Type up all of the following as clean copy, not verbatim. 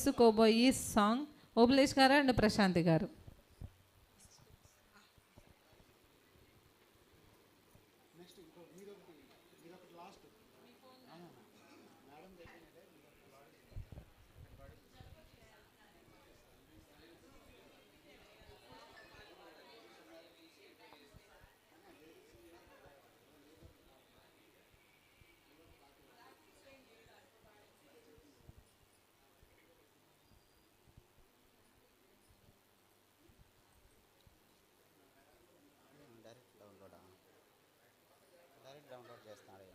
పారేసుకోబోయి song Obulesh గారు and Prashanti గారు. Download చేస్తున్నాడు.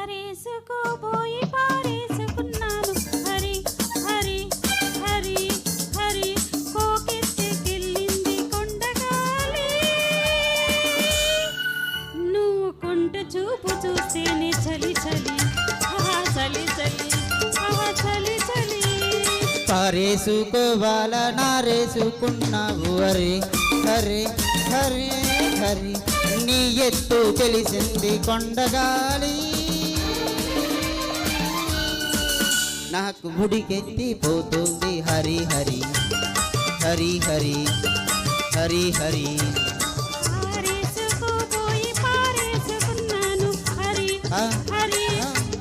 పారేసుకోబోయి పారేసుకున్నాను హరి హరి హరి హరి కోకెత్తికెళ్ళింది కొండగాలి. నువ్వు కొంట చూపు చూస్తేనే చలి చలి చలి చలి చలి చలి. పారేసుకోవాల నారేసుకున్నావు హరి హరి హరి హరి నీ ఎత్తు తెలిసింది కొండగాలి. నాకు ముడికెత్తిపోతుంది హరి హరి హరి హరి హరి హరి. పారేసుకోబోయి పారేసుకున్నాను హరి హరి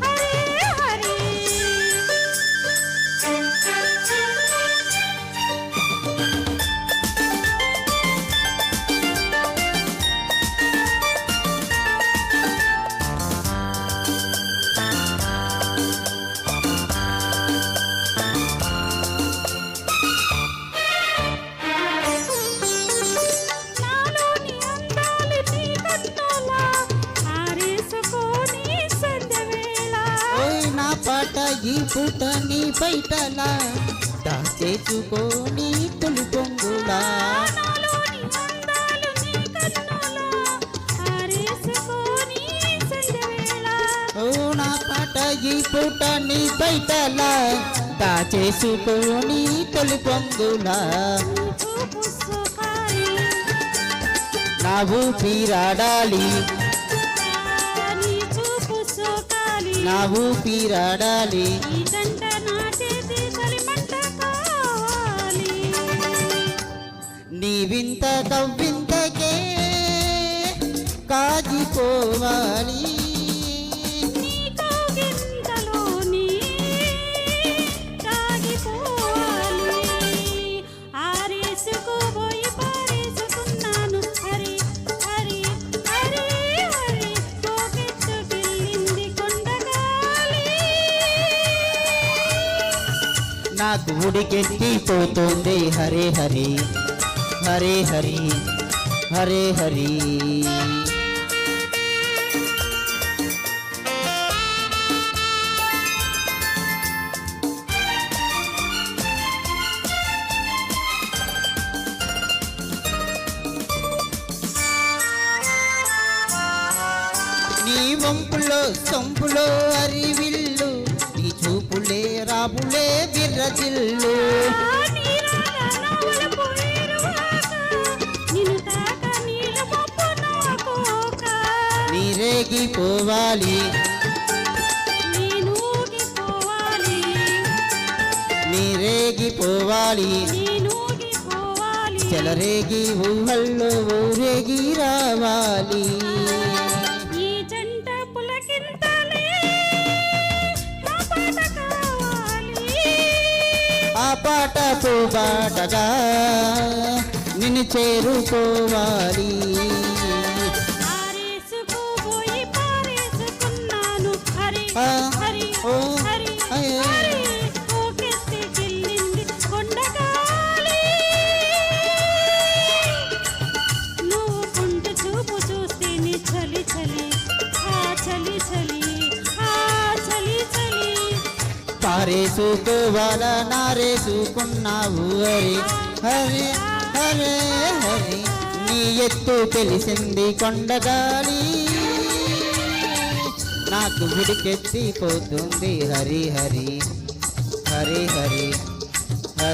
హరి హరి. పాట ఈ పూట నీ బయటలా దాచేసుకోని తొలి పొంగులా. ఓ నా పాట ఈ పూట నీ బయటలా దాచేసుకోని తొలి పొంగులా. నా ఊపిరాడాలి నా ఊపిరాడాలి. నీ వింత కవ్వింతకే కాజిపోవాలి. నాకు ఉడికెత్తిపోతుంది హరే హరి హరే హరి హరే హరి. నీ వంపులో సొంపులో అరివిల్లు నీ చూపులే రాబులే బిర్రజిల్లు. నీరేగిపోవాలి నీరేగిపోవాలి చెలరేగి ఊహల్లో ఊరేగి రావాలి. ఆ పాట పోబాటగా నిన్ను చేరుకోవాలి. నువ్వు కొంట చూపు చూస్తేనే చలి చలి చలి చలి చలి చలి. పారేసుకోవాల నారేసుకున్నావు హరి హరి హరే హరి నీ ఎత్తు తెలిసింది కొండగాలి. నాకు ఉడికెత్తిపోతుంది హరి హరి హరి హరి హరి